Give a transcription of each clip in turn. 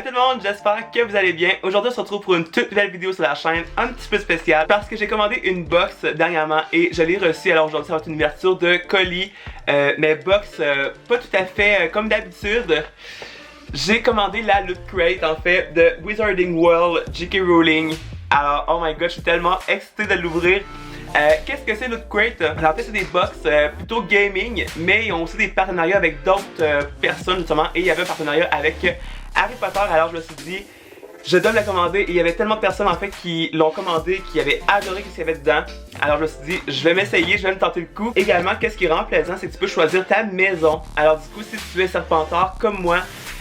Salut tout le monde, j'espère que vous allez bien. Aujourd'hui on se retrouve pour une toute nouvelle vidéo sur la chaîne, un petit peu spéciale parce que j'ai commandé une box dernièrement et je l'ai reçue. Alors aujourd'hui ça va être une ouverture de colis, mais box pas tout à fait comme d'habitude. J'ai commandé la Loot Crate en fait de Wizarding World J.K. Rowling. Alors oh my god, je suis tellement excité de l'ouvrir. Qu'est-ce que c'est Loot Crate? Alors en fait c'est des box plutôt gaming, mais ils ont aussi des partenariats avec d'autres personnes justement. Et il y avait un partenariat avec Harry Potter. Alors je me suis dit, je dois la commander. Et il y avait tellement de personnes en fait qui l'ont commandé, qui avaient adoré ce qu'il y avait dedans. Alors je me suis dit, je vais m'essayer, je vais me tenter le coup. Également, qu'est-ce qui rend plaisant, c'est que tu peux choisir ta maison. Alors du coup, si tu es Serpentard comme moi,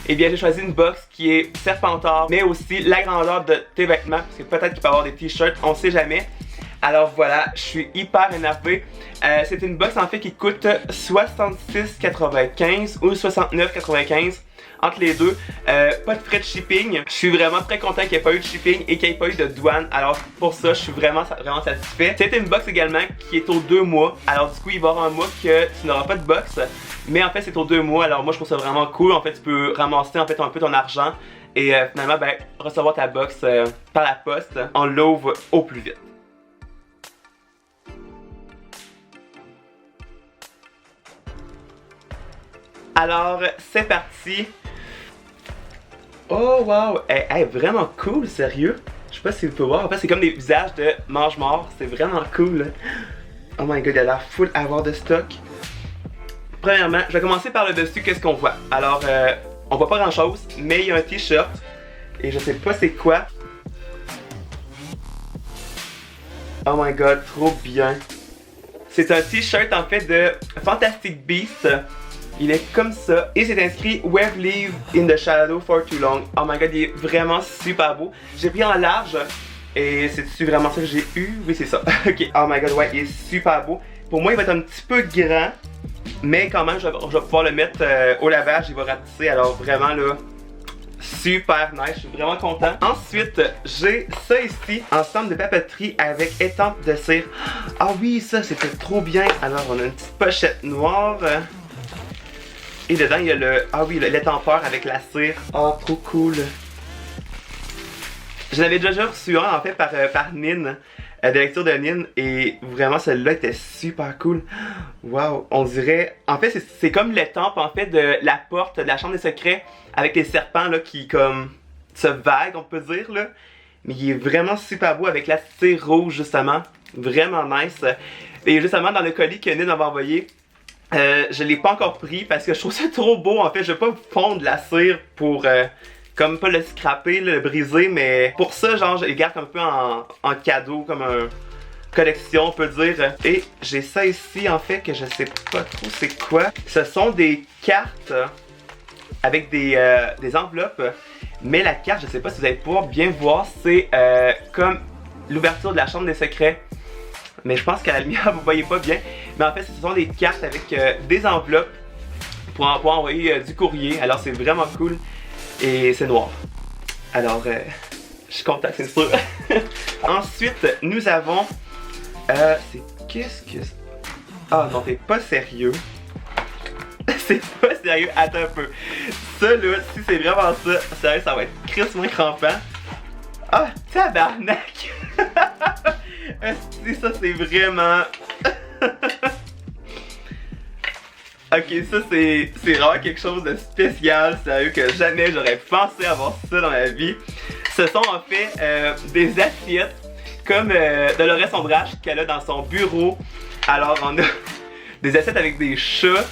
eh bien j'ai choisi une box qui est Serpentard, mais aussi la grandeur de tes vêtements, parce que peut-être qu'il peut y avoir des t-shirts, on sait jamais. Alors voilà, je suis hyper énervé. C'est une box en fait qui coûte 66,95 ou 69,95 entre les deux. Pas de frais de shipping. Je suis vraiment très content qu'il n'y ait pas eu de shipping et qu'il n'y ait pas eu de douane. Alors pour ça, je suis vraiment satisfait. C'est une box également qui est aux 2 mois. Alors du coup, il va y avoir un mois que tu n'auras pas de box. Mais en fait, c'est aux 2 mois. Alors moi, je trouve ça vraiment cool. En fait, tu peux ramasser en fait un peu ton argent et finalement, ben, recevoir ta box par la poste. On l'ouvre au plus vite. Alors, c'est parti. Oh wow, elle est vraiment cool, sérieux. Je sais pas si vous pouvez voir, en fait c'est comme des visages de mange-morts, c'est vraiment cool. Oh my god, il a l'air full à avoir de stock. Premièrement, je vais commencer par le dessus, qu'est-ce qu'on voit? Alors, on voit pas grand chose, mais il y a un t-shirt. Et je sais pas c'est quoi. Oh my god, trop bien. C'est un t-shirt en fait de Fantastic Beasts. Il est comme ça et c'est inscrit "We've lived in the shadow for too long". Oh my god, il est vraiment super beau. J'ai pris en large et c'est-tu vraiment ça que j'ai eu? Oui, c'est ça. Ok, oh my god, ouais, il est super beau. Pour moi, il va être un petit peu grand, mais quand même, je vais pouvoir le mettre au lavage, il va rapetisser. Alors vraiment là, super nice, je suis vraiment content. Ensuite, j'ai ça ici, ensemble de papeterie avec étampe de cire. Ah oui, ça c'était trop bien. Alors, on a une petite pochette noire. Et dedans, il y a le... Ah oui, l'étampeur avec la cire. Oh, trop cool. Je l'avais déjà reçu un, en fait, par Nin. De lecture de Nin. Et vraiment, celle-là était super cool. Wow, on dirait... En fait, c'est comme l'étampe, en fait, de la porte de la chambre des secrets. Avec les serpents, là, qui, comme... se vaguent, on peut dire, là. Mais il est vraiment super beau avec la cire rouge, justement. Vraiment nice. Et justement, dans le colis que Nin m'avait envoyé... je l'ai pas encore pris parce que je trouve ça trop beau. En fait, je vais pas fondre la cire pour comme pas le scraper, le briser, mais pour ça, genre, je les garde un peu en cadeau, comme un collection, on peut dire. Et j'ai ça ici, en fait, que je sais pas trop c'est quoi. Ce sont des cartes avec des enveloppes, mais la carte, je sais pas si vous allez pouvoir bien voir, c'est comme l'ouverture de la chambre des secrets. Mais je pense qu'à la lumière vous voyez pas bien. Mais en fait ce sont des cartes avec des enveloppes pour pouvoir envoyer du courrier. Alors c'est vraiment cool. Et c'est noir. Alors je suis content, c'est sûr. Ensuite nous avons c'est qu'est-ce que... Ah non, t'es pas sérieux. C'est pas sérieux, attends un peu. Ça là, si c'est vraiment ça, sérieux ça va être crissement crampant. Ah, tabarnak. Ça c'est vraiment... Ok, ça c'est vraiment quelque chose de spécial, sérieux, que jamais j'aurais pensé avoir ça dans ma vie. Ce sont en fait des assiettes comme Dolores Ombrage qu'elle a dans son bureau. Alors on a des assiettes avec des chats.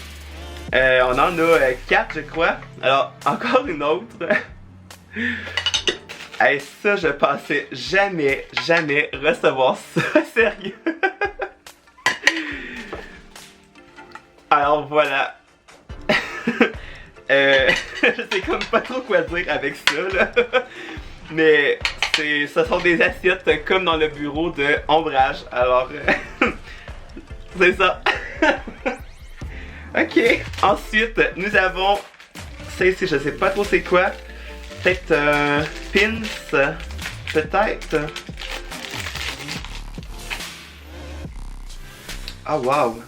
On en a 4 je crois. Alors encore une autre. Hey, ça, je pensais jamais recevoir ça, sérieux. Alors voilà. Je sais comme pas trop quoi dire avec ça, là. Mais ce sont des assiettes comme dans le bureau de Ombrage. Alors, c'est ça. Ok. Ensuite, nous avons ça ici, je sais pas trop c'est quoi. Peut-être pins, peut-être. Oh wow.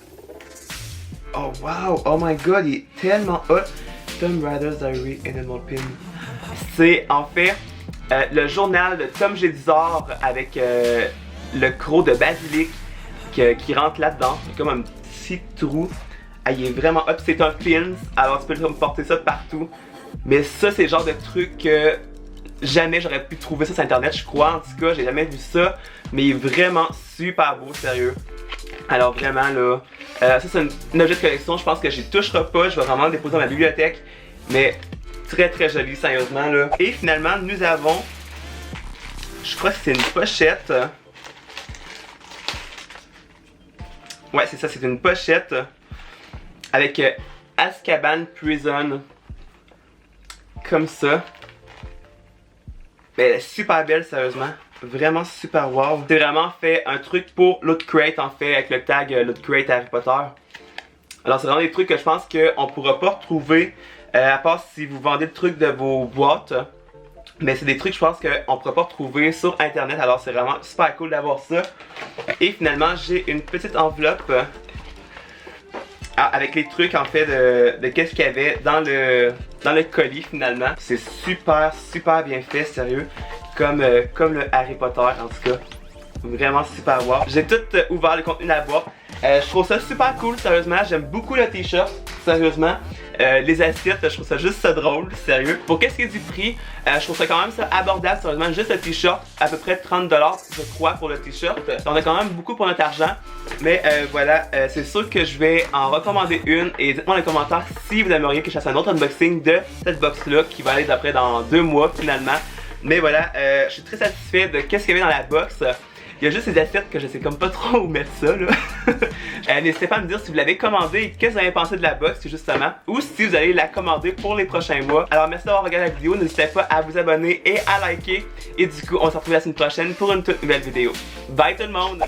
Oh wow, oh my god, il est tellement hot. Tomb Raider's Diary Animal Pin. C'est en fait le journal de Tom Jedusor avec le croc de basilic qui rentre là-dedans. C'est comme un petit trou. Ah, il est vraiment hop, c'est un pins, alors tu peux porter ça partout. Mais ça, c'est le genre de truc que jamais j'aurais pu trouver ça sur internet, je crois. En tout cas, j'ai jamais vu ça. Mais il est vraiment super beau, sérieux. Alors vraiment là, ça c'est une objet de collection, je pense que j'y toucherai pas, je vais vraiment le déposer dans ma bibliothèque. Mais très joli, sérieusement là. Et finalement, nous avons, je crois que c'est une pochette. Ouais, c'est ça, c'est une pochette avec Azkaban Prison. Comme ça. Mais elle est super belle, sérieusement. Vraiment super wow. C'est vraiment fait un truc pour Loot Crate, en fait, avec le tag Loot Crate Harry Potter. Alors c'est vraiment des trucs que je pense qu'on pourra pas retrouver, à part si vous vendez le truc de vos boîtes. Mais c'est des trucs, je pense qu'on pourra pas retrouver sur internet. Alors c'est vraiment super cool d'avoir ça. Et finalement, j'ai une petite enveloppe avec les trucs en fait de qu'est-ce qu'il y avait dans le colis finalement. C'est super bien fait, sérieux. Comme le Harry Potter en tout cas. Vraiment super wow. J'ai tout ouvert le contenu de la boîte. Je trouve ça super cool, sérieusement. J'aime beaucoup le t-shirt, sérieusement. Les assiettes, je trouve ça juste ça drôle, sérieux. Pour qu'est-ce qui est du prix, je trouve ça quand même ça abordable, sérieusement. Juste le t-shirt, à peu près 30$, je crois, pour le t-shirt. On a quand même beaucoup pour notre argent. Mais voilà, c'est sûr que je vais en recommander une. Et dites-moi dans les commentaires si vous aimeriez que je fasse un autre unboxing de cette box-là, qui va aller d'après dans 2 mois finalement. Mais voilà, je suis très satisfait de qu'est-ce qu'il y avait dans la box. Il y a juste ces assiettes que je sais comme pas trop où mettre ça là. N'hésitez pas à me dire si vous l'avez commandé et qu'est-ce que vous avez pensé de la box justement. Ou si vous allez la commander pour les prochains mois. Alors merci d'avoir regardé la vidéo, n'hésitez pas à vous abonner et à liker. Et du coup on se retrouve la semaine prochaine pour une toute nouvelle vidéo. Bye tout le monde!